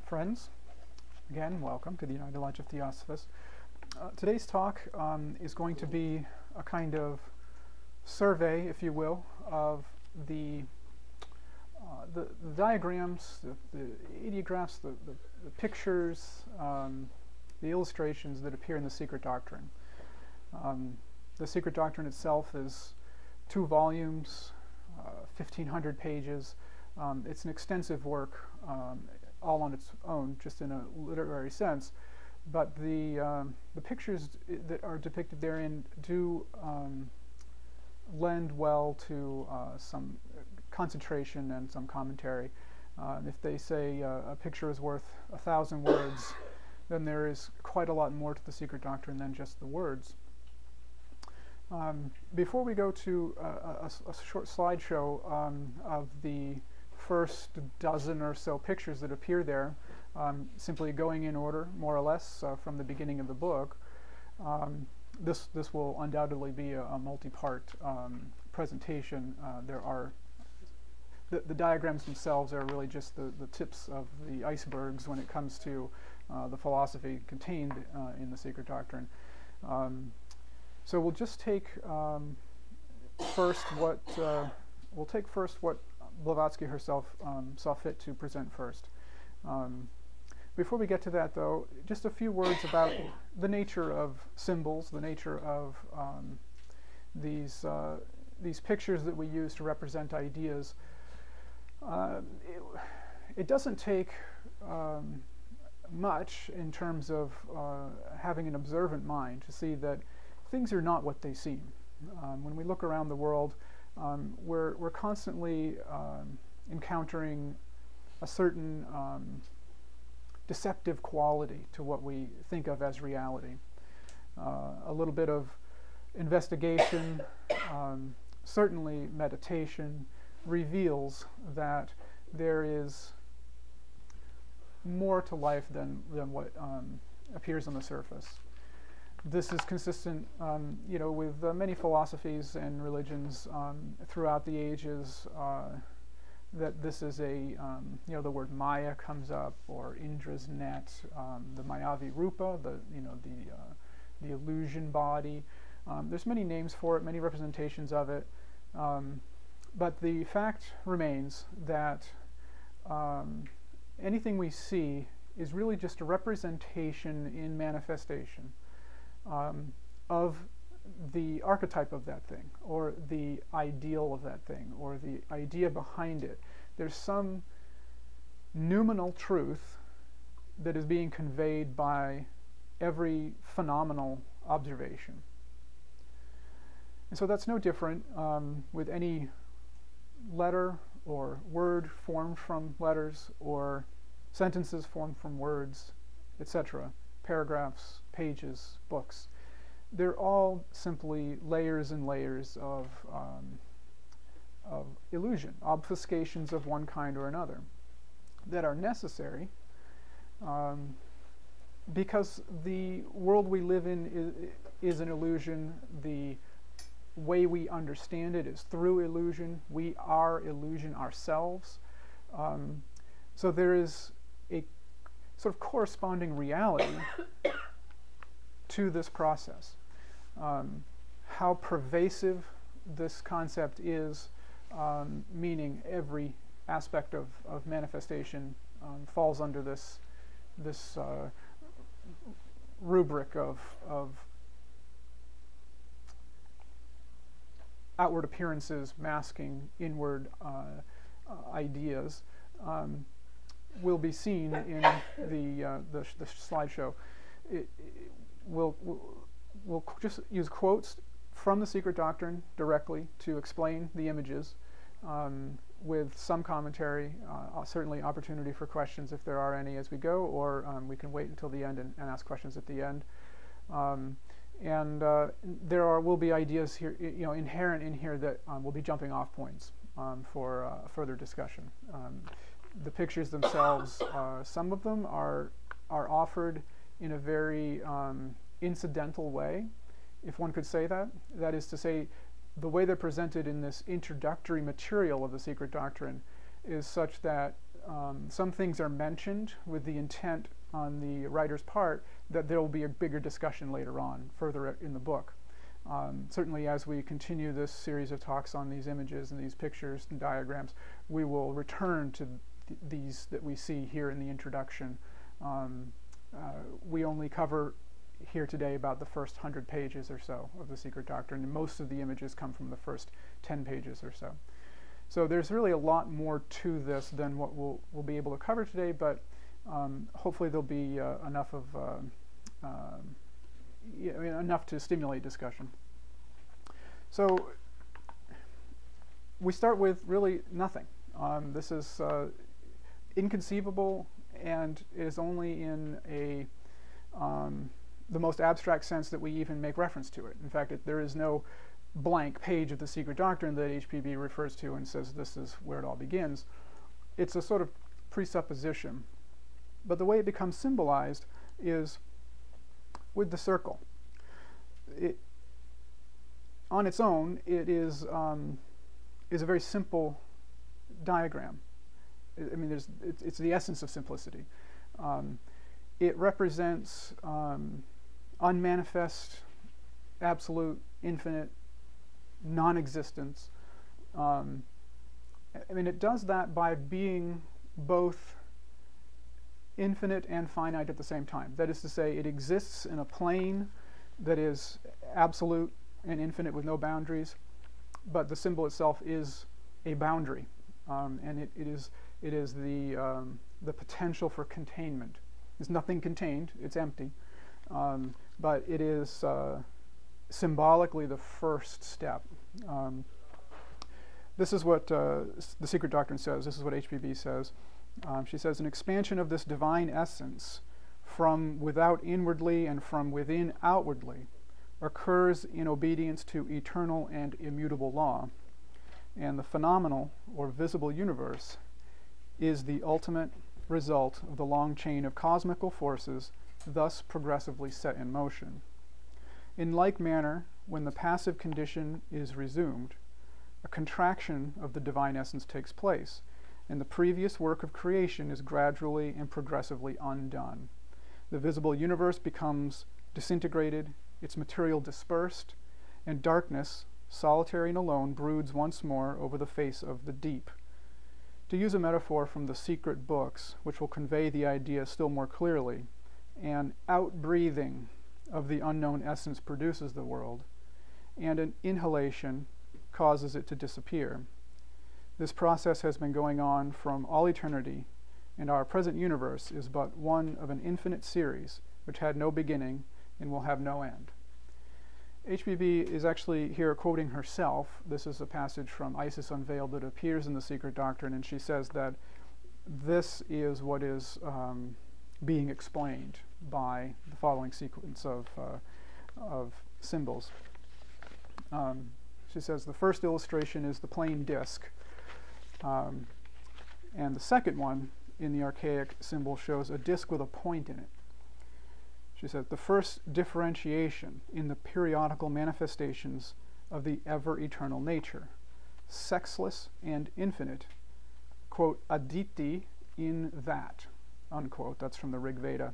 Friends, again, welcome to the United Lodge of Theosophists. Today's talk is going to be a kind of survey, if you will, of the diagrams, the ideographs, the pictures, the illustrations that appear in the Secret Doctrine. The Secret Doctrine itself is 2 volumes, 1,500 pages. It's an extensive work, all on its own, just in a literary sense. But the pictures that are depicted therein do lend well to some concentration and some commentary. If they say a picture is worth 1,000 words, then there is quite a lot more to the Secret Doctrine than just the words. Before we go to a short slideshow of the first dozen or so pictures that appear there, simply going in order, more or less, from the beginning of the book, this will undoubtedly be a multi-part presentation. The diagrams themselves are really just the tips of the icebergs when it comes to the philosophy contained in the Secret Doctrine. So we'll just take first what Blavatsky herself saw fit to present first. Before we get to that, though, just a few words about the nature of symbols, the nature of these pictures that we use to represent ideas. It doesn't take much in terms of having an observant mind to see that things are not what they seem. When we look around the world, we're constantly encountering a certain deceptive quality to what we think of as reality. A little bit of investigation, certainly meditation, reveals that there is more to life than what appears on the surface. This is consistent, with many philosophies and religions throughout the ages. That this is the word Maya comes up, or Indra's net, the Mayavi Rupa, the illusion body. There's many names for it, many representations of it, but the fact remains that anything we see is really just a representation in manifestation of the archetype of that thing, or the ideal of that thing, or the idea behind it. There's some noumenal truth that is being conveyed by every phenomenal observation. And so that's no different with any letter or word formed from letters, or sentences formed from words, etc., paragraphs, pages, books. They're all simply layers and layers of illusion, obfuscations of one kind or another, that are necessary because the world we live in is an illusion. The way we understand it is through illusion. We are illusion ourselves. So there is a sort of corresponding reality to this process. How pervasive this concept is, meaning every aspect of manifestation falls under this rubric of outward appearances masking inward ideas, will be seen in the slideshow. We'll just use quotes from the Secret Doctrine directly to explain the images, with some commentary, certainly opportunity for questions if there are any as we go, or we can wait until the end and ask questions at the end. There will be ideas here, inherent in here that will be jumping off points for further discussion. The pictures themselves, some of them are offered in a very incidental way, if one could say that. That is to say, the way they're presented in this introductory material of the Secret Doctrine is such that some things are mentioned with the intent on the writer's part that there will be a bigger discussion later on, further in the book. Certainly as we continue this series of talks on these images and these pictures and diagrams, we will return to these that we see here in the introduction. We only cover here today about the first 100 pages or so of the Secret Doctrine, and most of the images come from the first 10 pages or so. So there's really a lot more to this than what we'll be able to cover today, but hopefully there'll be enough to stimulate discussion. So we start with really nothing. This is inconceivable, and it is only in the most abstract sense that we even make reference to it. In fact, there is no blank page of the Secret Doctrine that HPB refers to and says this is where it all begins. It's a sort of presupposition. But the way it becomes symbolized is with the circle. On its own, it is a very simple diagram. I mean, it's the essence of simplicity. It represents unmanifest, absolute, infinite non-existence. I mean, it does that by being both infinite and finite at the same time. That is to say, it exists in a plane that is absolute and infinite with no boundaries, but the symbol itself is a boundary, and it is the potential for containment. There's nothing contained; it's empty, but it is symbolically the first step. This is what the Secret Doctrine says. This is what HPB says. She says, an expansion of this divine essence from without inwardly and from within outwardly occurs in obedience to eternal and immutable law. And the phenomenal or visible universe is the ultimate result of the long chain of cosmical forces thus progressively set in motion. In like manner, when the passive condition is resumed, a contraction of the divine essence takes place, and the previous work of creation is gradually and progressively undone. The visible universe becomes disintegrated, its material dispersed, and darkness, solitary and alone, broods once more over the face of the deep. To use a metaphor from the secret books, which will convey the idea still more clearly, an outbreathing of the unknown essence produces the world, and an inhalation causes it to disappear. This process has been going on from all eternity, and our present universe is but one of an infinite series which had no beginning and will have no end. HPB is actually here quoting herself. This is a passage from Isis Unveiled that appears in the Secret Doctrine, and she says that this is what is being explained by the following sequence of symbols. She says the first illustration is the plain disk, and the second one in the archaic symbol shows a disk with a point in it. She says the first differentiation in the periodical manifestations of the ever-eternal nature, sexless and infinite, quote, aditi in that, unquote, that's from the Rig Veda,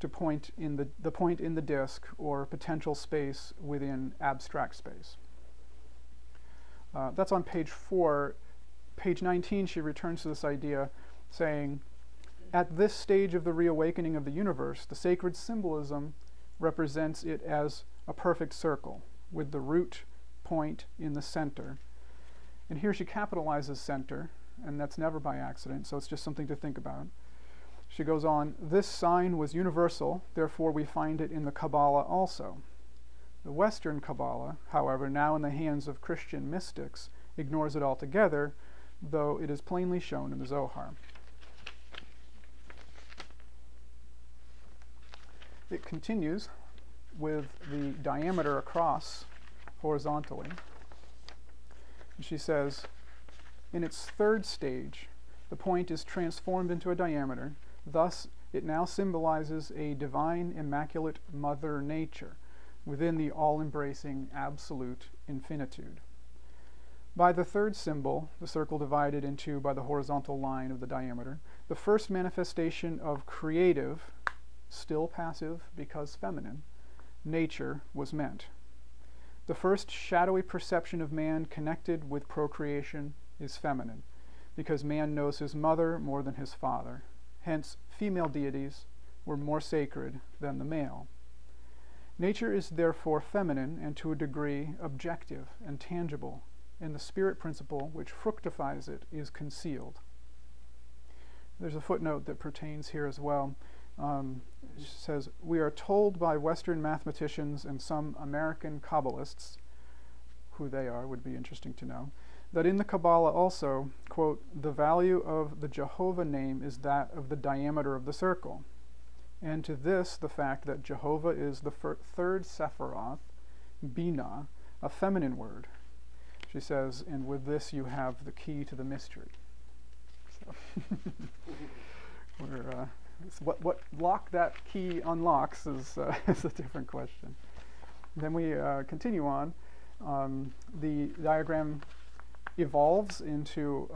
to point in the point in the disk or potential space within abstract space. That's on page 4. Page 19, she returns to this idea, saying, at this stage of the reawakening of the universe, the sacred symbolism represents it as a perfect circle, with the root point in the center. And here she capitalizes center, and that's never by accident, so it's just something to think about. She goes on, this sign was universal, therefore we find it in the Kabbalah also. The Western Kabbalah, however, now in the hands of Christian mystics, ignores it altogether, though it is plainly shown in the Zohar. It continues with the diameter across horizontally. And she says, in its third stage, the point is transformed into a diameter. Thus, it now symbolizes a divine, immaculate Mother Nature within the all-embracing absolute infinitude. By the third symbol, the circle divided in two by the horizontal line of the diameter, the first manifestation of creative, still passive because feminine, nature was meant. The first shadowy perception of man connected with procreation is feminine, because man knows his mother more than his father. Hence, female deities were more sacred than the male. Nature is therefore feminine and to a degree objective and tangible, and the spirit principle which fructifies it is concealed. There's a footnote that pertains here as well. It says, we are told by Western mathematicians and some American Kabbalists, who they are would be interesting to know, that in the Kabbalah also, quote, the value of the Jehovah name is that of the diameter of the circle. And to this, the fact that Jehovah is the third Sephiroth, Bina, a feminine word. She says, and with this you have the key to the mystery. So what lock that key unlocks is a different question. Then we continue on. The diagram evolves into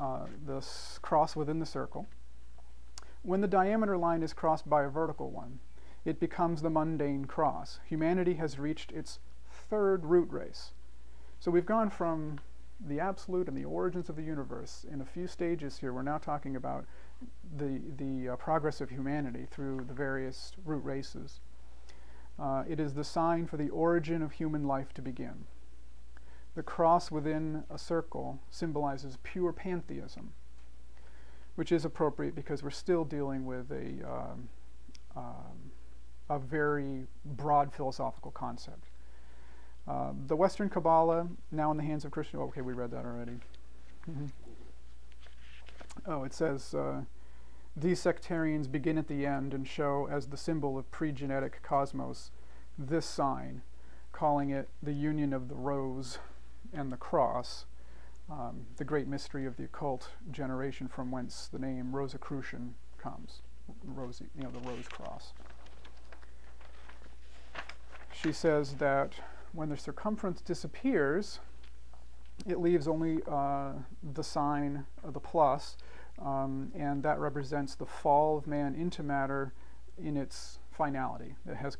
the cross within the circle. When the diameter line is crossed by a vertical one, it becomes the mundane cross. Humanity has reached its third root race. So we've gone from the absolute and the origins of the universe in a few stages here. We're now talking about the progress of humanity through the various root races. It is the sign for the origin of human life to begin. The cross within a circle symbolizes pure pantheism, which is appropriate because we're still dealing with a very broad philosophical concept. The Western Kabbalah, now in the hands of Christian... Oh, okay, we read that already. Oh, it says, these sectarians begin at the end and show as the symbol of pre-genetic cosmos this sign, calling it the union of the rose and the cross, the great mystery of the occult generation from whence the name Rosicrucian comes, the rose cross. She says that when the circumference disappears, it leaves only the sign of the plus, and that represents the fall of man into matter in its finality. It has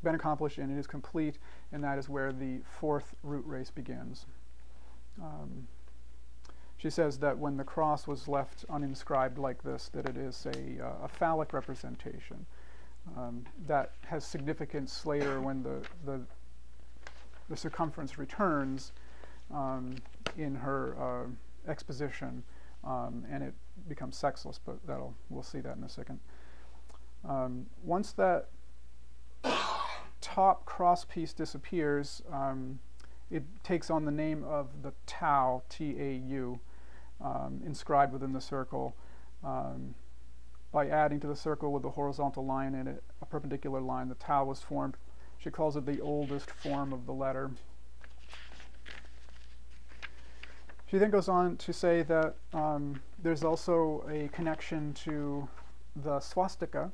been accomplished and it is complete, and that is where the fourth root race begins. She says that when the cross was left uninscribed like this, that it is a phallic representation. That has significance later when the circumference returns in her exposition, and it becomes sexless, but we'll see that in a second. Once that top cross piece disappears, it takes on the name of the Tau, T-A-U, inscribed within the circle. By adding to the circle with the horizontal line in it, a perpendicular line, the Tau was formed. She calls it the oldest form of the letter. She then goes on to say that there's also a connection to the swastika.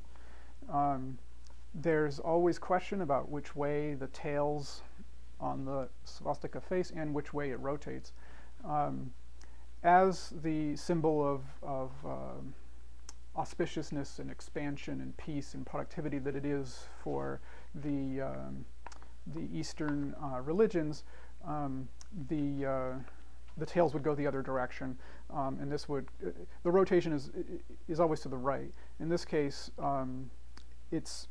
There's always question about which way the tails on the swastika face and which way it rotates. As the symbol of auspiciousness and expansion and peace and productivity that it is for the Eastern religions, the tails would go the other direction, and this would the rotation is always to the right. In this case, it's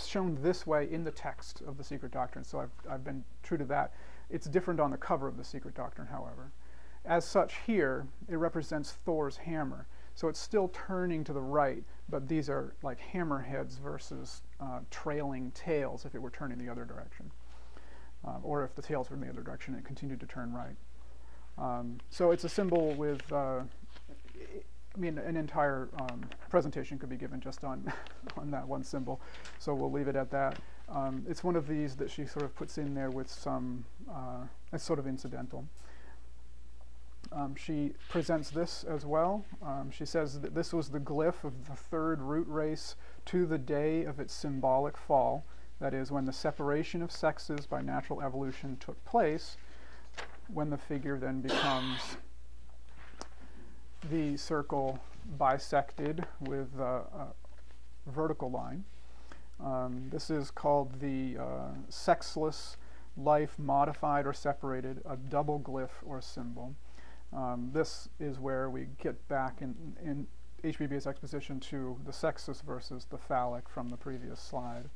shown this way in the text of the Secret Doctrine, so I've been true to that. It's different on the cover of the Secret Doctrine, however. As such, here it represents Thor's hammer, so it's still turning to the right, but these are like hammerheads versus trailing tails if it were turning the other direction, or if the tails were in the other direction and it continued to turn right. So it's a symbol with, I mean, an entire presentation could be given just on that one symbol, so we'll leave it at that. It's one of these that she sort of puts in there with some, it's sort of incidental. She presents this as well. She says that this was the glyph of the third root race to the day of its symbolic fall, that is, when the separation of sexes by natural evolution took place. when the figure then becomes the circle bisected with a vertical line. This is called the sexless life modified or separated, a double glyph or symbol. This is where we get back in HBB's exposition to the sexus versus the phallic from the previous slide.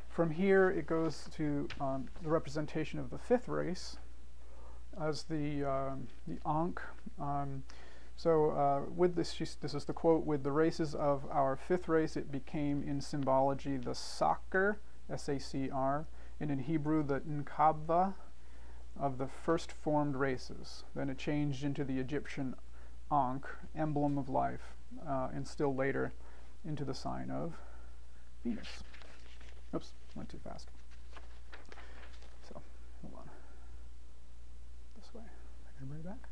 From here, it goes to the representation of the fifth race as the Ankh. With this, this is the quote: "With the races of our fifth race, it became in symbology the Sakr, S-A-C-R, and in Hebrew the Nkabva of the first formed races. Then it changed into the Egyptian Ankh, emblem of life, and still later into the sign of Venus." Oops, went too fast. So, hold on. This way. I can bring it back.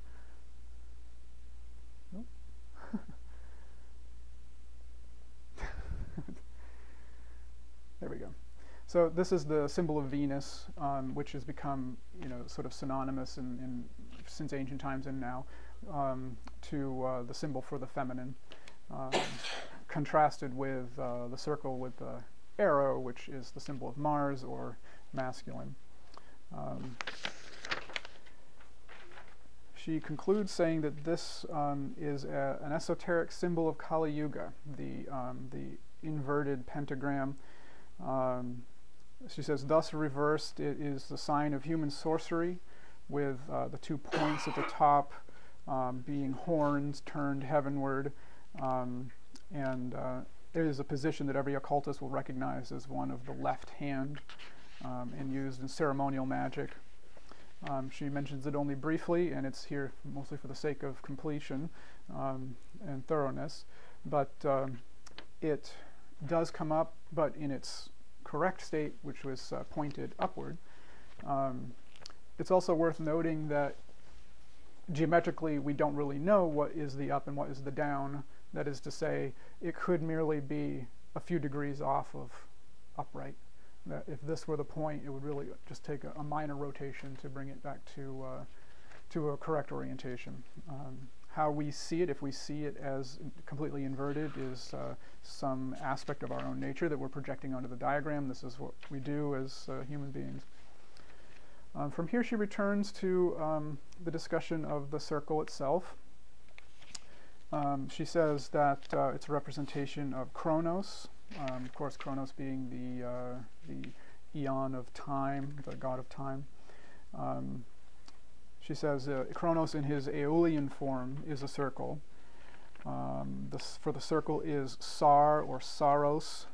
Nope. There we go. So this is the symbol of Venus, which has become, sort of synonymous since ancient times and now to the symbol for the feminine, contrasted with the circle with the arrow, which is the symbol of Mars or masculine. She concludes saying that this is an esoteric symbol of Kali Yuga, the inverted pentagram. She says, thus reversed, it is the sign of human sorcery, with the 2 points at the top being horns turned heavenward, and it is a position that every occultist will recognize as one of the left hand and used in ceremonial magic. She mentions it only briefly, and it's here mostly for the sake of completion and thoroughness, but it does come up, but in its correct state, which was pointed upward. It's also worth noting that geometrically we don't really know what is the up and what is the down. That is to say, it could merely be a few degrees off of upright. That if this were the point, it would really just take a minor rotation to bring it back to a correct orientation. How we see it, if we see it as completely inverted, is some aspect of our own nature that we're projecting onto the diagram. This is what we do as human beings. From here, she returns to the discussion of the circle itself. She says that it's a representation of Kronos, of course, Kronos being the eon of time, the god of time. She says Kronos in his Aeolian form is a circle. For the circle is Sar or Saros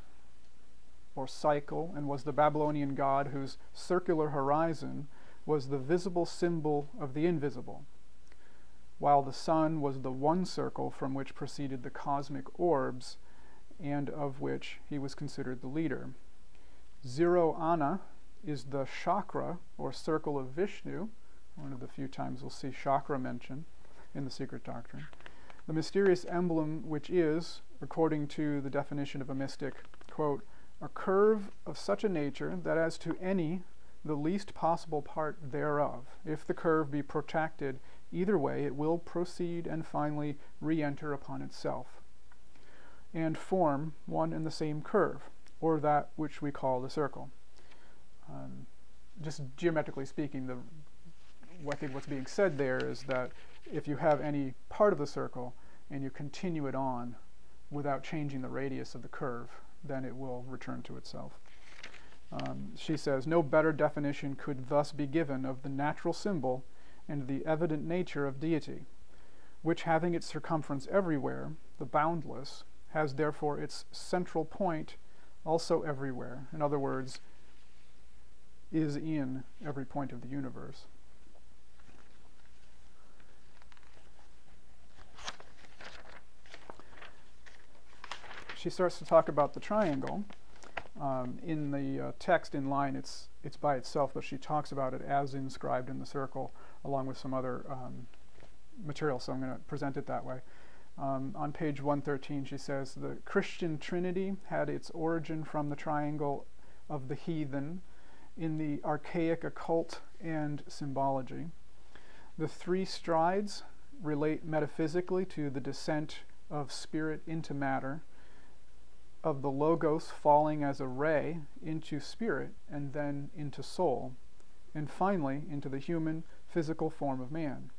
or cycle, and was the Babylonian god whose circular horizon was the visible symbol of the invisible, while the sun was the one circle from which proceeded the cosmic orbs, and of which he was considered the leader. Zero Ana is the chakra or circle of Vishnu, one of the few times we'll see chakra mentioned in the Secret Doctrine. The mysterious emblem which is, according to the definition of a mystic, quote, a curve of such a nature that as to any the least possible part thereof, if the curve be protracted either way, it will proceed and finally re-enter upon itself, and form one and the same curve, or that which we call the circle. Just geometrically speaking, I think what's being said there is that if you have any part of the circle and you continue it on without changing the radius of the curve, then it will return to itself. She says, no better definition could thus be given of the natural symbol and the evident nature of deity, which having its circumference everywhere, the boundless, has therefore its central point also everywhere. In other words, is in every point of the universe. She starts to talk about the triangle. In the text in line, it's by itself, but she talks about it as inscribed in the circle, along with some other material, so I'm going to present it that way. On page 113, she says, the Christian Trinity had its origin from the triangle of the heathen, in the archaic occult and symbology. The three strides relate metaphysically to the descent of spirit into matter, of the logos falling as a ray into spirit and then into soul, and finally into the human physical form of man,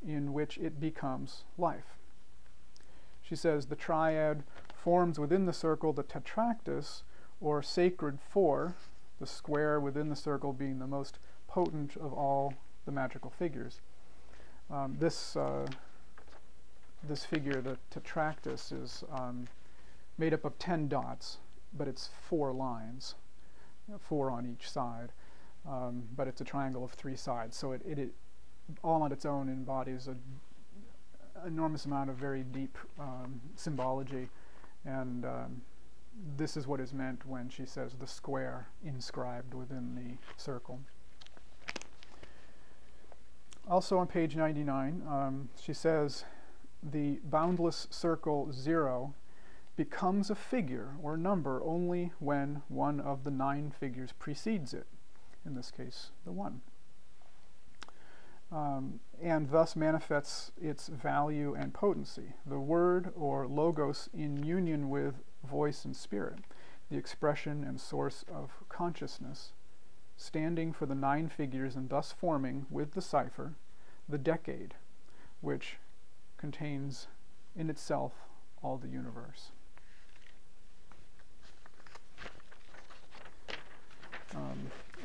in which it becomes life. She says the triad forms within the circle the tetractys, or sacred four, the square within the circle being the most potent of all the magical figures. This figure, the tetractys, is made up of 10 dots, but it's 4 lines, 4 on each side. But it's a triangle of 3 sides, so it all on its own embodies an enormous amount of very deep symbology, and this is what is meant when she says the square inscribed within the circle. Also on page 99, she says the boundless circle 0 becomes a figure or number only when one of the 9 figures precedes it, in this case the 1, and thus manifests its value and potency. The word or logos in union with voice and spirit, the expression and source of consciousness, standing for the 9 figures and thus forming, with the cipher, the decade, which contains in itself all the universe.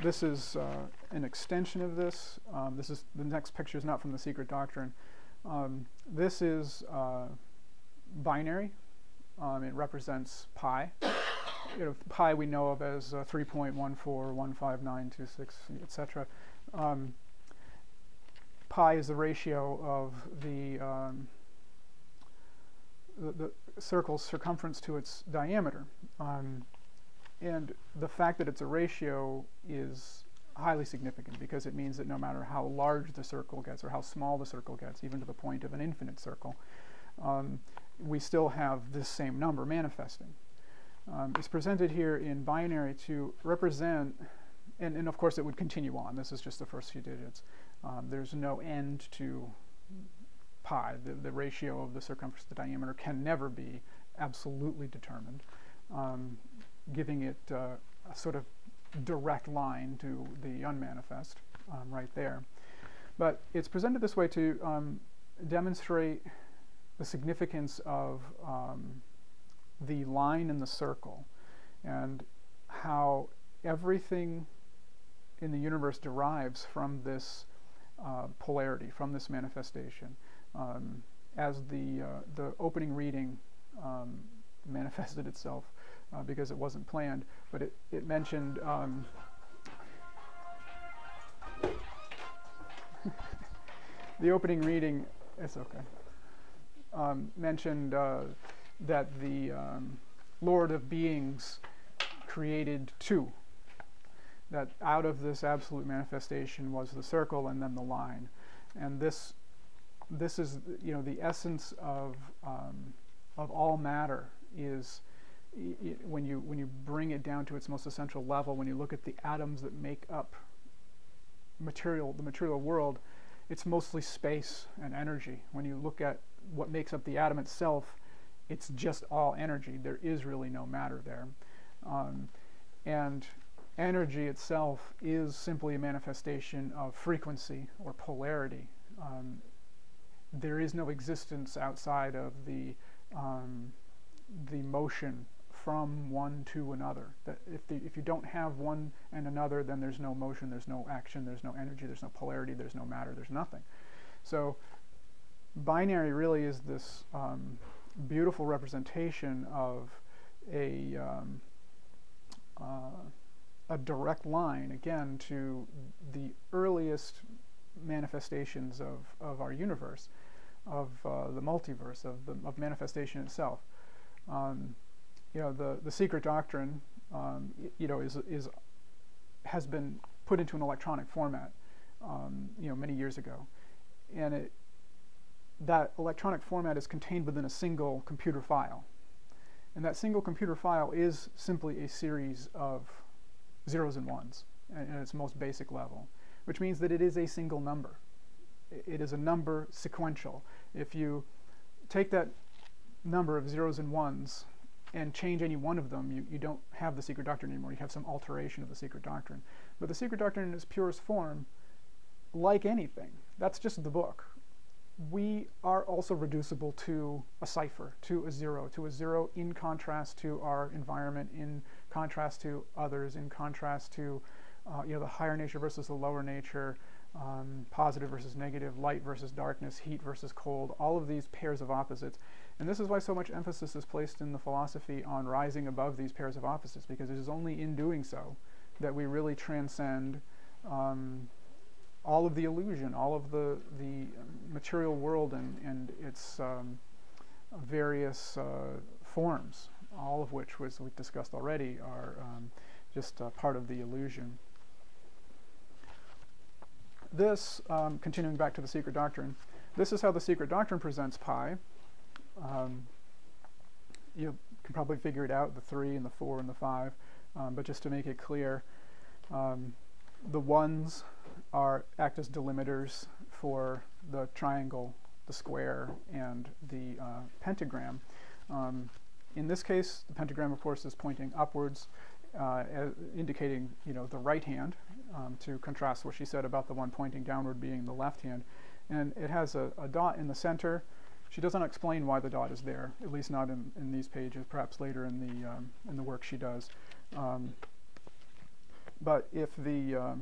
This is an extension of this. This is the next picture is not from the Secret Doctrine. This is binary. It represents pi. Pi we know of as 3.1415926, etc. Pi is the ratio of the circle's circumference to its diameter. And the fact that it's a ratio is highly significant, because it means that no matter how large the circle gets or how small the circle gets, even to the point of an infinite circle, we still have this same number manifesting. It's presented here in binary to represent, and of course it would continue on. This is just the first few digits. There's no end to pi. The ratio of the circumference to the diameter can never be absolutely determined, giving it a sort of direct line to the unmanifest right there. But it's presented this way to demonstrate the significance of the line in the circle, and how everything in the universe derives from this polarity, from this manifestation. As the opening reading manifested itself, because it wasn't planned, but it mentioned the opening reading, it's okay, mentioned that the Lord of Beings created 2, that out of this absolute manifestation was the circle and then the line, and this is, the essence of all matter is, when you bring it down to its most essential level, when you look at the atoms that make up the material world, it's mostly space and energy. When you look at what makes up the atom itself, it's just all energy. There is really no matter there. And energy itself is simply a manifestation of frequency or polarity. There is no existence outside of the motion from one to another. That if you don't have one and another, then there's no motion, there's no action, there's no energy, there's no polarity, there's no matter, there's nothing. So binary really is this beautiful representation of a direct line, again, to the earliest manifestations of our universe, of the multiverse, of manifestation itself. The Secret Doctrine, has been put into an electronic format, many years ago, and that electronic format is contained within a single computer file, and that single computer file is simply a series of zeros and ones. at its most basic level, which means that it is a single number. It is a number sequential. If you take that number of zeros and ones and change any one of them, you don't have the secret doctrine anymore. You have some alteration of the secret doctrine. But the secret doctrine in its purest form, like anything, that's just the book. We are also reducible to a cipher, to a zero in contrast to our environment, in contrast to others, in contrast to the higher nature versus the lower nature, positive versus negative, light versus darkness, heat versus cold, all of these pairs of opposites. And this is why so much emphasis is placed in the philosophy on rising above these pairs of opposites, because it is only in doing so that we really transcend all of the illusion, all of the material world and its various forms, all of which, as we've discussed already, are just part of the illusion. This, continuing back to the secret doctrine, this is how the secret doctrine presents pi. You can probably figure it out, the 3 and the 4 and the 5, but just to make it clear, the ones act as delimiters for the triangle, the square, and the pentagram. In this case, the pentagram, of course, is pointing upwards, indicating the right hand, to contrast what she said about the one pointing downward being the left hand. And it has a dot in the center. She doesn't explain why the dot is there, at least not in these pages, perhaps later in the work she does. But if the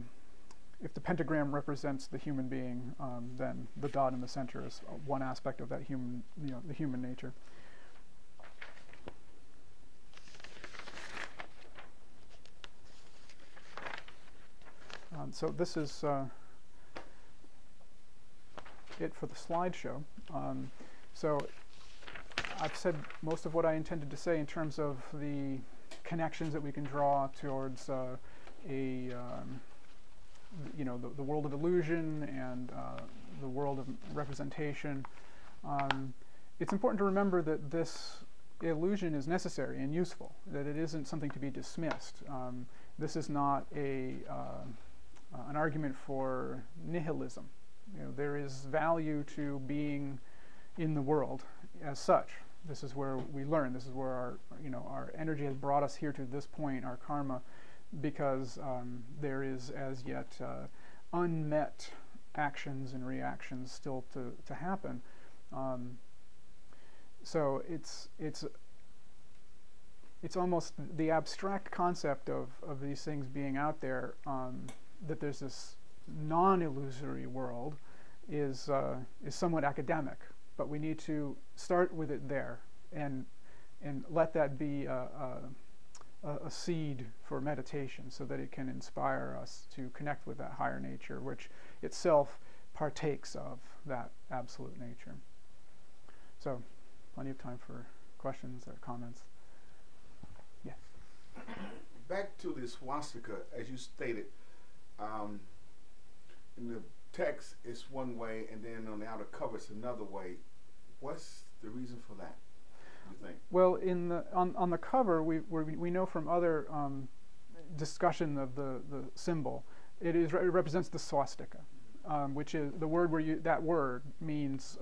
pentagram represents the human being, then the dot in the center is one aspect of that human, the human nature. So this is it for the slideshow. So I've said most of what I intended to say in terms of the connections that we can draw towards the world of illusion and the world of representation. It's important to remember that this illusion is necessary and useful, that it isn't something to be dismissed. This is not an argument for nihilism. There is value to being in the world as such. This is where we learn. This is where our energy has brought us here to this point, our karma, because there is as yet unmet actions and reactions still to happen. So it's almost the abstract concept of these things being out there, that there's this non-illusory world, is somewhat academic, but we need to start with it there and let that be a seed for meditation, so that it can inspire us to connect with that higher nature, which itself partakes of that absolute nature. So, plenty of time for questions or comments. Yes. Back to the swastika, as you stated, in the text it's one way, and then on the outer cover it's another way. What's the reason for that, you think? Well, on the cover, we know from other discussion of the symbol, it represents the swastika, which is the word that word means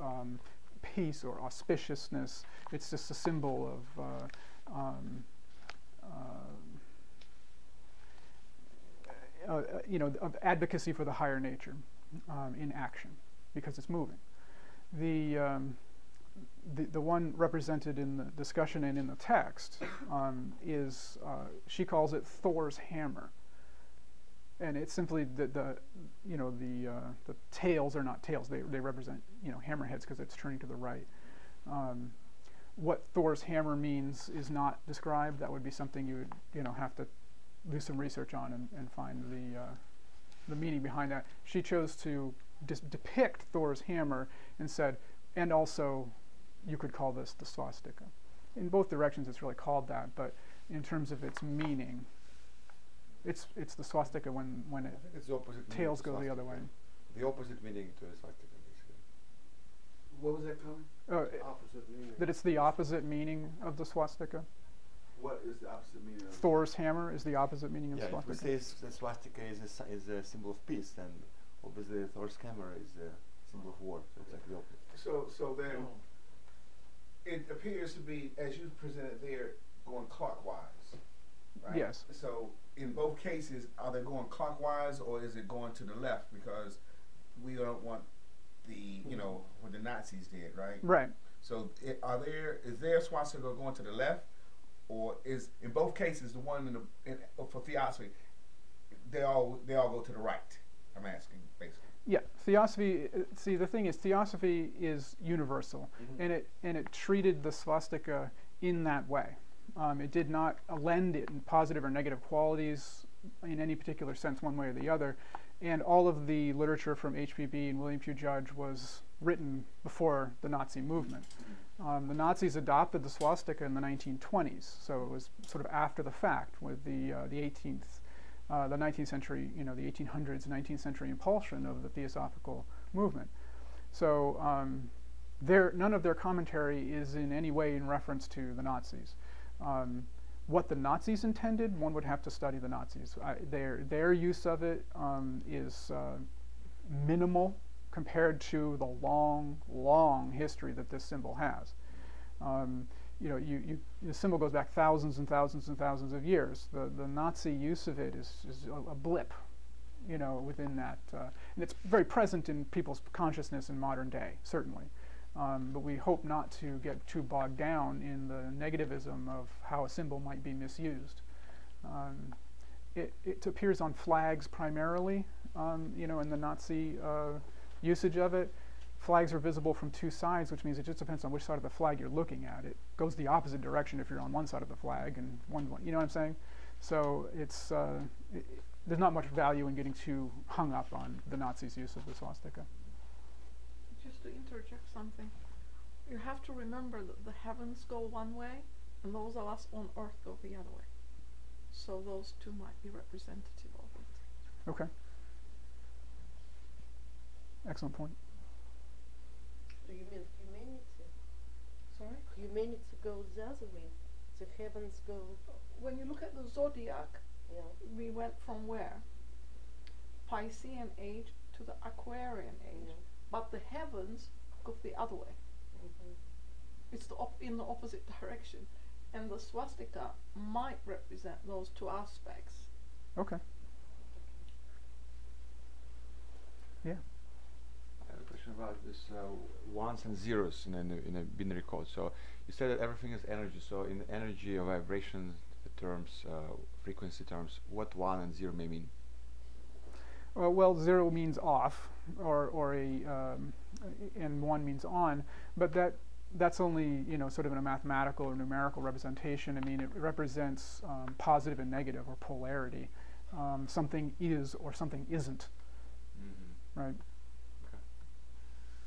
peace or auspiciousness. It's just a symbol of advocacy for the higher nature in action, because it's moving. The one represented in the discussion and in the text is, she calls it Thor's hammer, and it's simply the tails are not tails; they represent hammerheads, because it's turning to the right. What Thor's hammer means is not described. That would be something you would have to do some research on and find the meaning behind that. She chose to depict Thor's hammer and said, and also you could call this the swastika. In both directions it's really called that, but in terms of its meaning, it's the swastika when it's the opposite tails go the other way. The opposite meaning to the swastika, basically. What was that, Colin? Opposite meaning. That it's the opposite meaning of the swastika. What is the opposite meaning of Thor's hammer is the opposite meaning of Yeah, if we swastika. say the swastika is a symbol of peace, then obviously Thor's hammer is a symbol of war. So it's like the opposite. So then it appears to be, as you presented there, going clockwise, right? Yes. So in both cases, are they going clockwise or is it going to the left? Because we don't want the, what the Nazis did, right? Right. So is there a swastika going to the left, or is in both cases the one for theosophy they all go to the right? I'm asking basically. Yeah, theosophy. See, the thing is, theosophy is universal, and it treated the swastika in that way. It did not lend it in positive or negative qualities in any particular sense, one way or the other. And all of the literature from HPB and William Pugh Judge was written before the Nazi movement. The Nazis adopted the swastika in the 1920s, so it was sort of after the fact with the 19th century, the 1800s, 19th century impulsion of the theosophical movement. So none of their commentary is in any way in reference to the Nazis. What the Nazis intended, one would have to study the Nazis. Their use of it is minimal compared to the long, long history that this symbol has. The symbol goes back thousands and thousands and thousands of years. The Nazi use of it is a blip, within that. And it's very present in people's consciousness in modern day, certainly. But we hope not to get too bogged down in the negativism of how a symbol might be misused. It appears on flags primarily, in the Nazi usage of it. Flags are visible from two sides, which means it just depends on which side of the flag you're looking at. It goes the opposite direction if you're on one side of the flag, and one, you know what I'm saying? So there's not much value in getting too hung up on the Nazis' use of the swastika. Just to interject something, you have to remember that the heavens go one way, and those of us on earth go the other way. So those two might be representative of it. Okay. Excellent point. Do you mean humanity? Sorry? Humanity goes the other way. The heavens go. When you look at the zodiac, Yeah. we went from where? Piscean age to the Aquarian age. Yeah. But the heavens go the other way. It's in the opposite direction. And the swastika might represent those two aspects. Okay. Yeah. I have a question about this ones and zeros in a binary code. So you said that everything is energy. So in energy or vibration terms, frequency terms, what 1 and 0 may mean? Well, 0 means off, and 1 means on, but that's only sort of in a mathematical or numerical representation. I mean, it represents positive and negative or polarity. Something is or something isn't, right?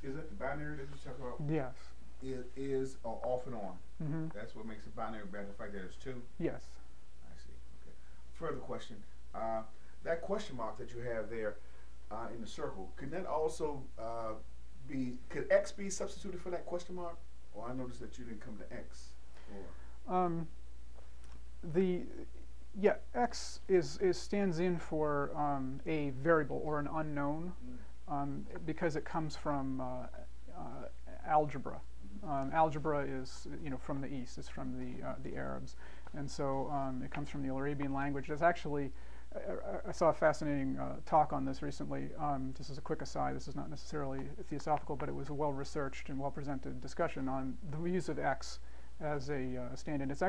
Is that the binary that you talk about? Yes. It is or off and on. Mm-hmm. That's what makes it binary. The fact that it's two. Yes. I see. Okay. Further question. That question mark that you have there in the circle, could that also could X be substituted for that question mark? Or I noticed that you didn't come to X. Or X stands in for a variable or an unknown, because it comes from algebra. Algebra is from the East. It's from the Arabs, and so it comes from the Arabian language. There's actually I saw a fascinating talk on this recently. Just as a quick aside, this is not necessarily theosophical, but it was a well-researched and well-presented discussion on the use of X as a stand-in. It's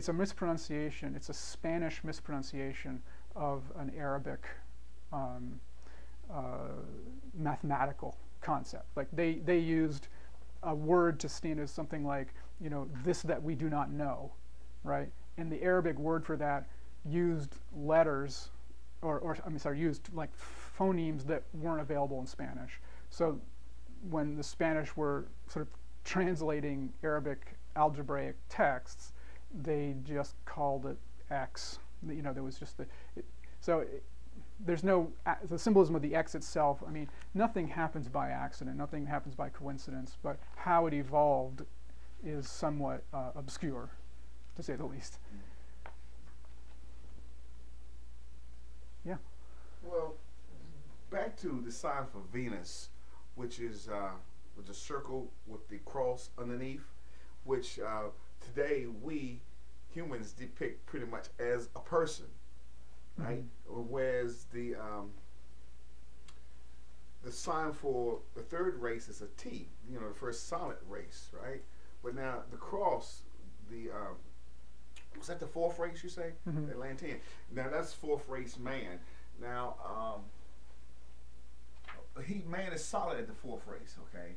a mispronunciation. It's a Spanish mispronunciation of an Arabic mathematical concept. Like they used a word to stand as something like, this that we do not know, right? And the Arabic word for that used letters, used like phonemes that weren't available in Spanish. So when the Spanish were sort of translating Arabic algebraic texts, they just called it X. There was just there's no the symbolism of the X itself. I mean, nothing happens by accident, nothing happens by coincidence, but how it evolved is somewhat obscure. to say the least. Yeah. Well, back to the sign for Venus, which is with the circle with the cross underneath, which today we humans depict pretty much as a person, right? Whereas the sign for the third race is a T, you know, the first solid race, right? But now the cross, was that the fourth race you say? The Atlantean. Now that's fourth race man. Now, man is solid at the fourth race, okay?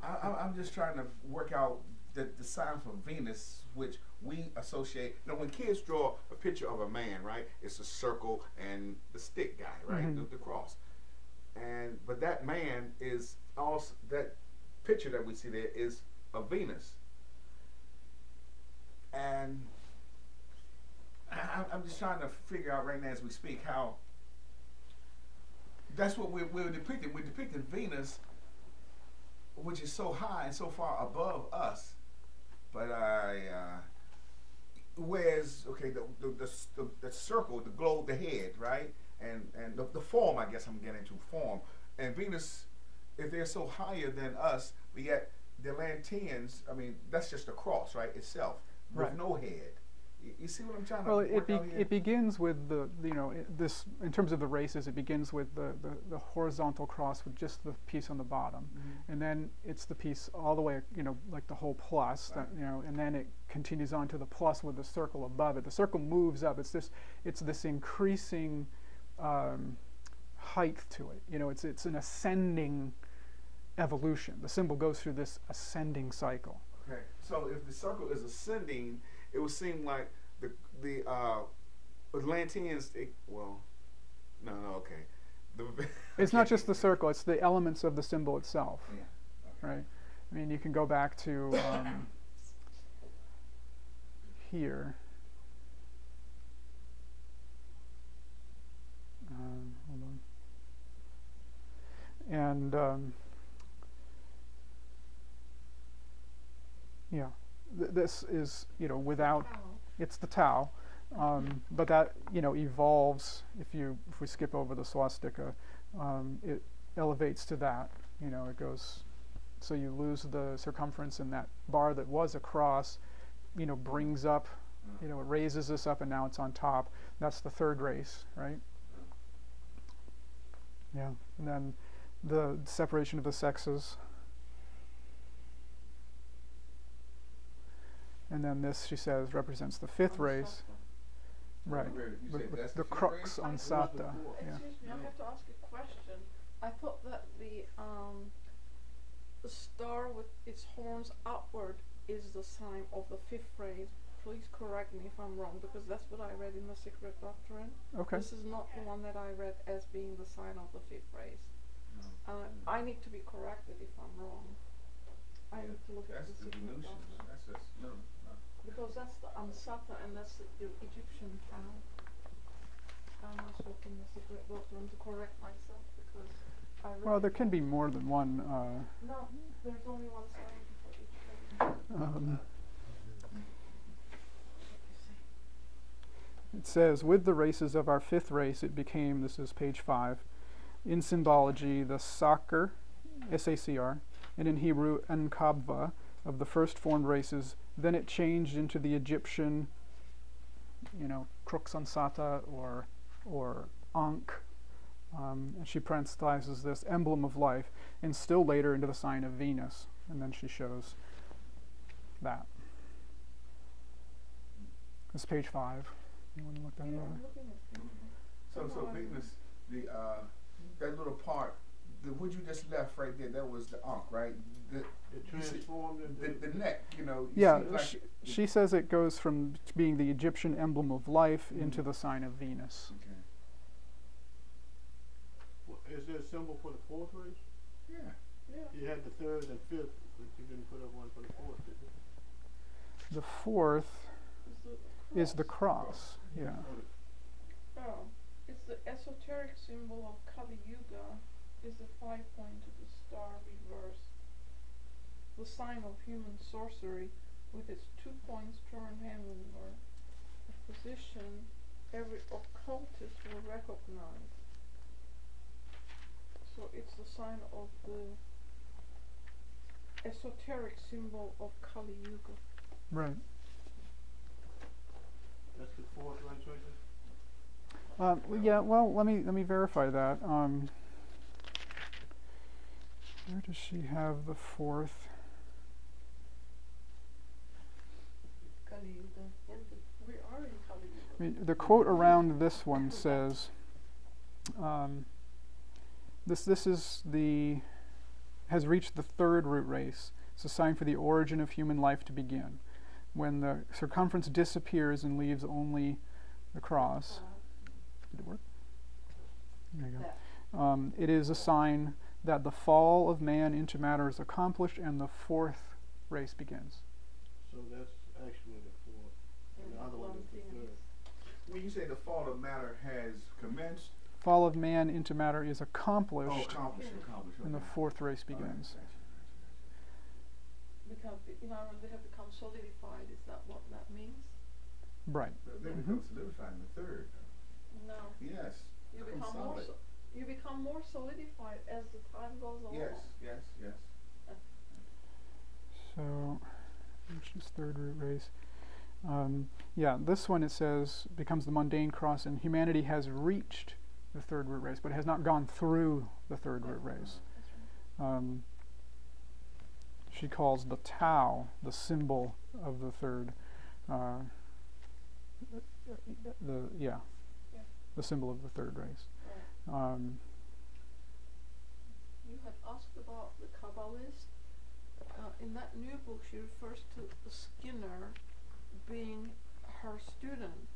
I'm just trying to work out the sign for Venus, which we associate. You know, when kids draw a picture of a man, right? It's a circle and the stick guy, right? The cross. But that man is also, that picture that we see there is of Venus. And I'm just trying to figure out right now as we speak how that's what we're depicting. We're depicting Venus, which is so high and so far above us. But whereas, okay, the circle, the globe, the head, right? And the form, I guess I'm getting to form. And Venus, if they're so higher than us, but yet the Atlanteans, I mean, that's just a cross, right, itself, with no head. You see what I'm trying to work out here? It begins with this, in terms of the races, it begins with the horizontal cross with just the piece on the bottom. And then it's the piece all the way, like the whole plus, that, and then it continues on to the plus with the circle above it. The circle moves up. It's this increasing height to it. It's an ascending evolution. The symbol goes through this ascending cycle. Okay, so if the circle is ascending, it would seem like the Atlanteans. Okay. It's not just the circle; it's the elements of the symbol itself. Yeah. Okay. Right. I mean, you can go back to here. Hold on. And yeah, this is without. It's the Tau, but that evolves if we skip over the swastika. It elevates to that. It goes. So you lose the circumference, and that bar that was a cross, brings up. It raises this up, and now it's on top. That's the third race, right? Yeah, and then the separation of the sexes. And then this, she says, represents the fifth race. Right. With the crux on Sata. Yeah. Excuse me, I have to ask a question. I thought that the star with its horns upward is the sign of the fifth race. Please correct me if I'm wrong, because that's what I read in the Secret Doctrine. Okay. This is not the one that I read as being the sign of the fifth race. I need to be corrected if I'm wrong. I need to look at the Secret Doctrine. That's just, no. Because that's the Ansata and that's the Egyptian Tau. I must look in the Secret Doctrine to correct myself because I read. Well, there can be more than one. No, there's only one sign for each race. It says, with the races of our fifth race, it became, this is page 5, in symbology, the Sakr, S-A-C-R, and in Hebrew, Ankabva, of the first formed races. Then it changed into the Egyptian, crux ansata or Ankh. And she parenthesizes this emblem of life, and still later into the sign of Venus. And then she shows that. This is page 5. You want to look that Yeah, over? I'm looking at So Venus, that little part, what you just left right there, that was the Ankh, right? It transformed into the neck, Yeah, see, like she says it goes from being the Egyptian emblem of life into the sign of Venus. Okay. Is there a symbol for the fourth race? Yeah. You had the third and fifth, but you didn't put up one for the fourth, did you? The fourth is the cross. Yeah. Oh, it's the esoteric symbol of Kali Yuga. Is the 5-pointed star reversed. The sign of human sorcery, with its 2 points turned heavenward, a position every occultist will recognize. So it's the sign of the esoteric symbol of Kali Yuga. Right. That's the fourth right, choices? Yeah. Well, let me verify that. Where does she have the fourth? Kali Yuga. We are in Kali Yuga. I mean, the quote around this one says, "This is the has reached the third root race. It's a sign for the origin of human life to begin. When the circumference disappears and leaves only the cross." Did it work? There you go. It is a sign that the fall of man into matter is accomplished and the fourth race begins. So that's actually the fourth. And the other one is the third. When you say the fall of matter has commenced, Fall of man into matter is accomplished, accomplished. and the Okay. fourth race All right, begins. gotcha. In other words, they have become solidified. Is that what that means? Right. They become solidified in the third. No. Yes. You Become become more solid. you become more solidified as the time goes along. Yes, yes, yes. So, which is third root race? Yeah, this one it says becomes the mundane cross, and humanity has reached the third root race, but has not gone through the third root race. That's right. She calls the Tao the symbol of the third. Yeah. The symbol of the third race. Right. You had asked about the Kabbalist. In that new book, she refers to Skinner being her student,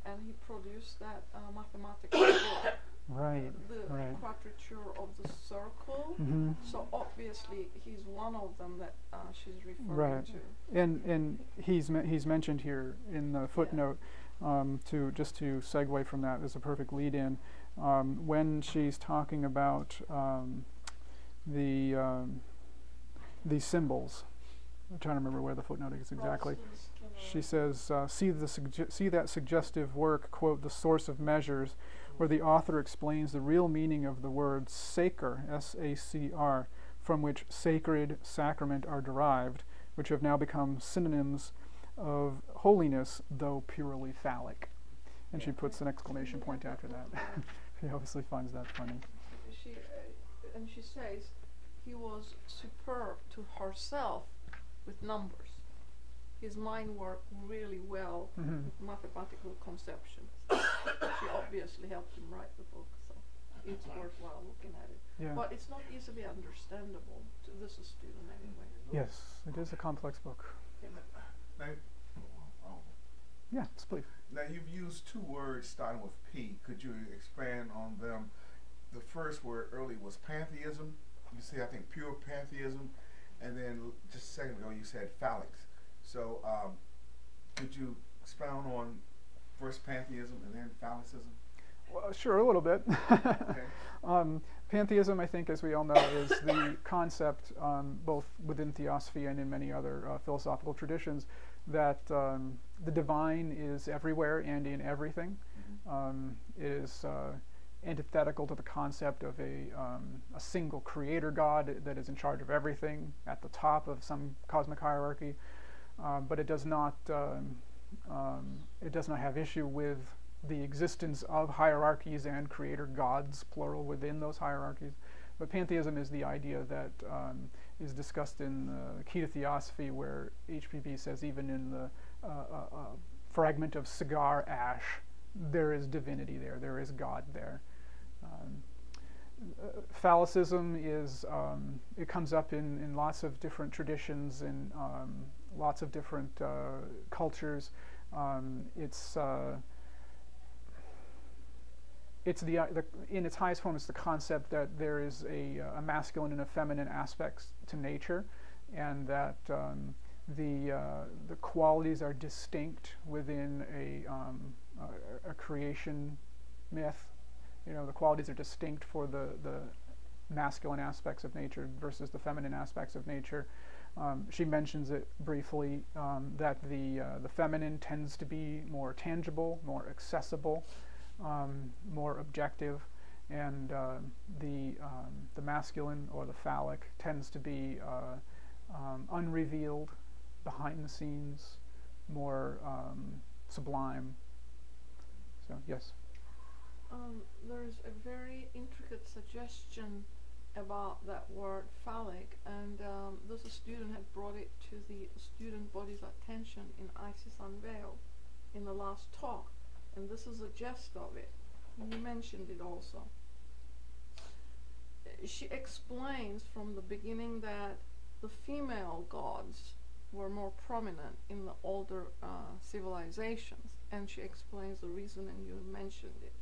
and he produced that mathematical book, Right. the Right. Quadrature of the Circle. Mm-hmm. So obviously, he's one of them that she's referring Right. to. And he's mentioned here in the footnote. To segue from that as a perfect lead-in, when she's talking about these symbols, I'm trying to remember where the footnote is exactly. She says, see that suggestive work, quote, "The Source of Measures," where the author explains the real meaning of the word sacer, S-A-C-R, from which sacred, sacrament are derived, which have now become synonyms of holiness, though purely phallic. And she puts an exclamation point after that. She obviously finds that funny. She says he was superb to herself with numbers. His mind worked really well with mathematical conceptions. She obviously helped him write the book, so it's worthwhile looking at it. Yeah. But it's not easily understandable to this student anyway. Yes, it is a complex book. Now, Yes, please. now you've used two words starting with P. Could you expand on them? The first word early was pantheism. You say, I think, pure pantheism. And then just a second ago you said phallics. So could you expound on first pantheism and then phallicism? Well, sure, a little bit. Okay. Pantheism, I think, as we all know, is the concept, both within theosophy and in many other philosophical traditions, that the divine is everywhere and in everything. It is antithetical to the concept of a single creator God that is in charge of everything at the top of some cosmic hierarchy. But it does not have issue with the existence of hierarchies and creator gods, plural, within those hierarchies. But pantheism is the idea that is discussed in the Key to Theosophy, where HPB says even in the fragment of cigar ash, there is divinity there is God there. Phallicism is, it comes up in lots of different traditions and lots of different cultures. It's in its highest form, it's the concept that there is a masculine and a feminine aspects to nature, and that the qualities are distinct within a creation myth. You know, the qualities are distinct for the masculine aspects of nature versus the feminine aspects of nature. She mentions it briefly, that the feminine tends to be more tangible, more accessible, more objective, and the masculine or the phallic tends to be unrevealed, behind the scenes, more sublime. So yes. There's a very intricate suggestion about that word phallic, and this student had brought it to the student body's attention in Isis Unveiled in the last talk, and this is a gist of it. You mentioned it also. She explains from the beginning that the female gods were more prominent in the older civilizations, and she explains the reason, and you mentioned it.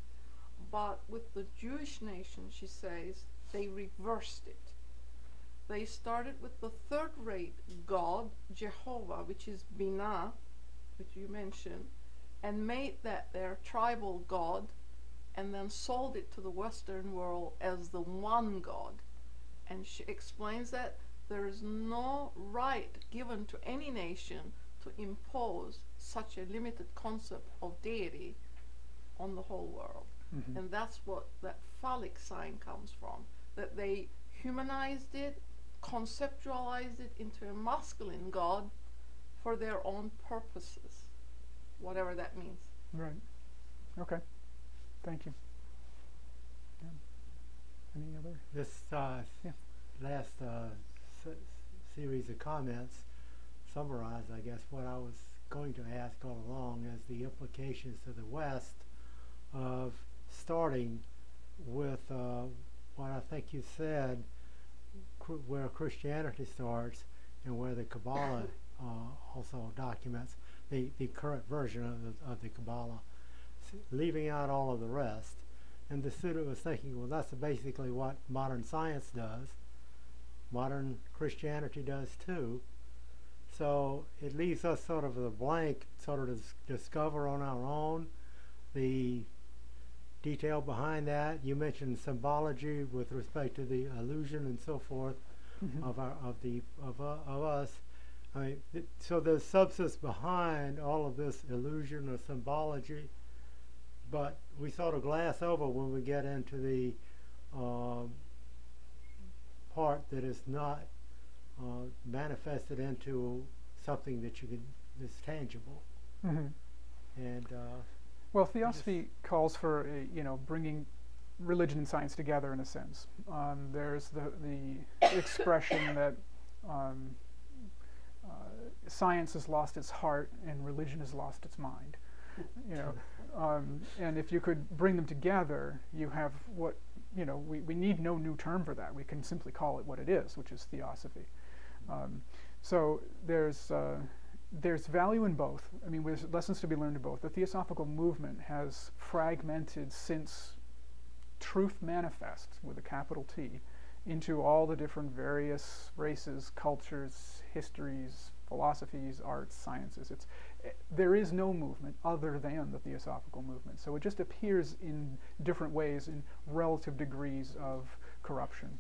But with the Jewish nation, she says, they reversed it. They started with the third-rate god, Jehovah, which is Binah, which you mentioned, and made that their tribal god, and then sold it to the Western world as the one god. And she explains that there is no right given to any nation to impose such a limited concept of deity on the whole world. Mm-hmm. And that's what that phallic sign comes from, that they humanized it, conceptualized it into a masculine god for their own purposes, whatever that means. Right. Okay. Thank you. Yeah. Any other? This last series of comments summarize, I guess, what I was going to ask all along as the implications to the West of starting with what I think you said, where Christianity starts and where the Kabbalah also documents the current version of the Kabbalah, leaving out all of the rest. And the student was thinking, well, that's basically what modern science does. Modern Christianity does too. So it leaves us sort of a blank, sort of to discover on our own the detail behind that. You mentioned symbology with respect to the illusion and so forth. Mm-hmm. of us. I mean, so there's substance behind all of this illusion or symbology, but we sort of glass over when we get into the part that is not manifested into something that is tangible. Mm-hmm. And well, theosophy calls for bringing religion and science together in a sense. There's the expression that science has lost its heart and religion has lost its mind. And if you could bring them together, you have what we need no new term for that. We can simply call it what it is, which is theosophy. So there's value in both. I mean, there's lessons to be learned in both. The theosophical movement has fragmented since truth manifests, with a capital T, into all the different various races, cultures, histories, philosophies, arts, sciences. There is no movement other than the theosophical movement. So it just appears in different ways in relative degrees of corruption.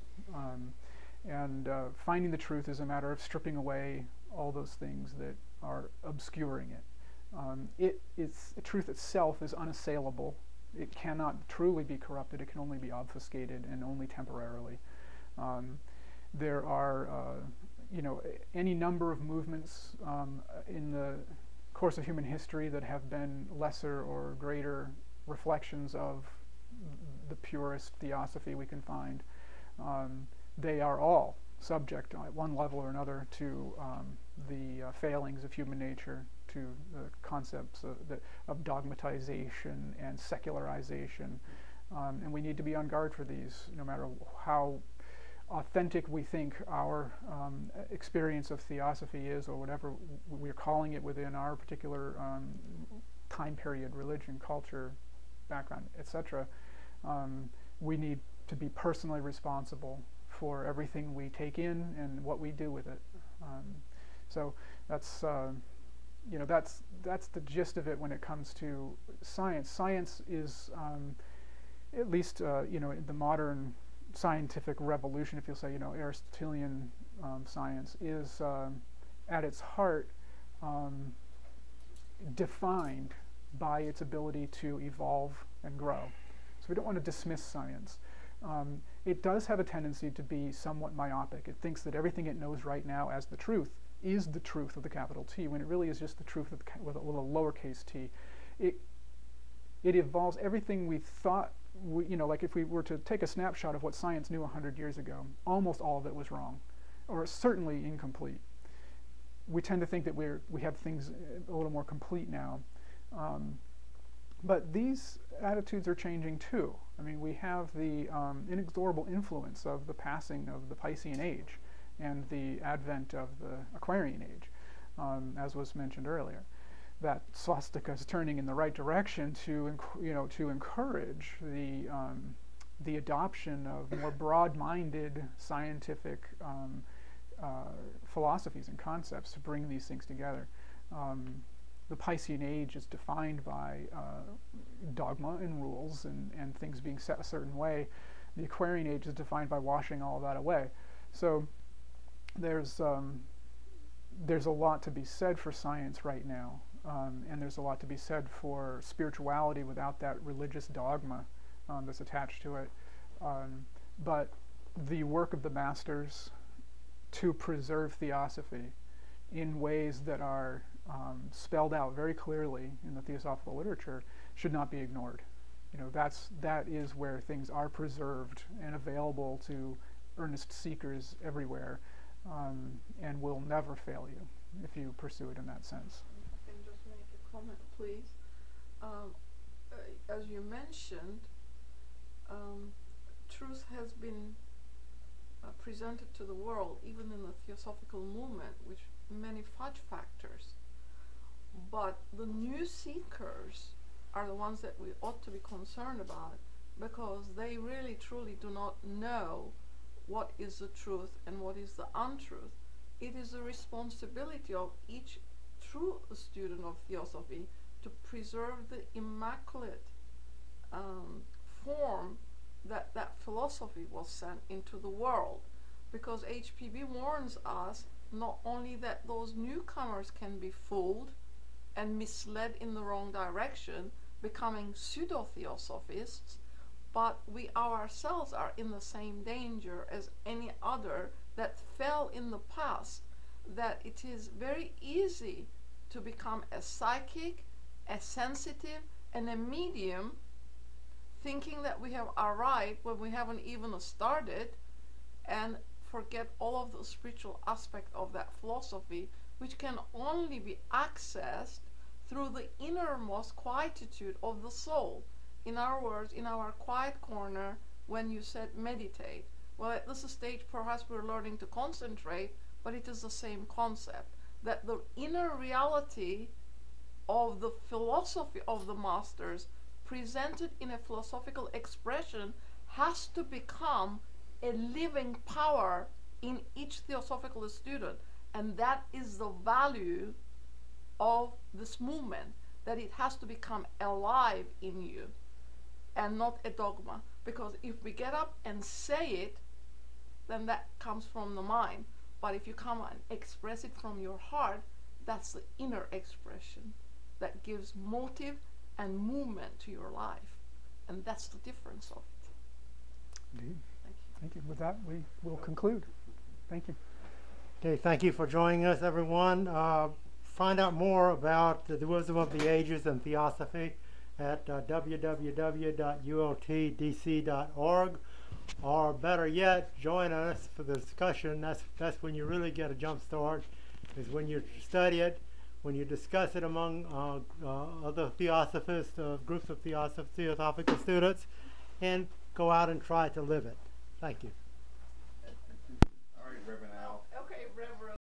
And finding the truth is a matter of stripping away all those things that are obscuring it. The truth itself is unassailable. It cannot truly be corrupted. It can only be obfuscated, and only temporarily. There are, any number of movements in the course of human history that have been lesser or greater reflections of the purest theosophy we can find. They are all subject at one level or another to the failings of human nature, to the concepts of dogmatization and secularization. And we need to be on guard for these, no matter how authentic we think our experience of theosophy is, or whatever we're calling it within our particular time period, religion, culture, background, etc. We need to be personally responsible for everything we take in and what we do with it. So that's that's the gist of it when it comes to science. Science is, at least in the modern scientific revolution, if you'll say, Aristotelian science is at its heart defined by its ability to evolve and grow. So we don't want to dismiss science. It does have a tendency to be somewhat myopic. It thinks that everything it knows right now as the truth is the truth with a capital T, when it really is just the truth with a lowercase t. It evolves everything we thought, like if we were to take a snapshot of what science knew 100 years ago, almost all of it was wrong, or certainly incomplete. We tend to think that we have things a little more complete now. But these attitudes are changing too. I mean, we have the inexorable influence of the passing of the Piscean age and the advent of the Aquarian age, as was mentioned earlier. That swastika is turning in the right direction to encourage the adoption of more broad-minded scientific philosophies and concepts to bring these things together. The Piscean age is defined by dogma and rules and things being set a certain way. The Aquarian age is defined by washing all of that away. So there's a lot to be said for science right now, and there's a lot to be said for spirituality without that religious dogma that's attached to it. But the work of the masters to preserve theosophy in ways that are spelled out very clearly in the theosophical literature should not be ignored. That is where things are preserved and available to earnest seekers everywhere, and will never fail you if you pursue it in that sense. I can just make a comment, please. As you mentioned, truth has been presented to the world, even in the theosophical movement, with many fudge factors. But the new seekers are the ones that we ought to be concerned about, because they really truly do not know what is the truth and what is the untruth. It is the responsibility of each true student of theosophy to preserve the immaculate form that philosophy was sent into the world, because HPB warns us not only that those newcomers can be fooled and misled in the wrong direction, becoming pseudo-theosophists, but we ourselves are in the same danger as any other that fell in the past, that it is very easy to become a psychic, a sensitive, and a medium, thinking that we have arrived when we haven't even started, and forget all of the spiritual aspect of that philosophy, which can only be accessed through the innermost quietude of the soul. In other words, in our quiet corner, when you said meditate. Well, at this stage, perhaps we're learning to concentrate, but it is the same concept, that the inner reality of the philosophy of the masters presented in a philosophical expression has to become a living power in each theosophical student. And that is the value of this movement, that it has to become alive in you and not a dogma. Because if we get up and say it, then that comes from the mind. But if you come and express it from your heart, that's the inner expression that gives motive and movement to your life. And that's the difference of it. Indeed. Thank you. Thank you. With that, we will conclude. Thank you. Okay, thank you for joining us, everyone. Find out more about the wisdom of the ages and theosophy at www.ultdc.org, or better yet, join us for the discussion. That's when you really get a jump start, is when you study it, when you discuss it among other theosophists, groups of theosophical students, and go out and try to live it. Thank you.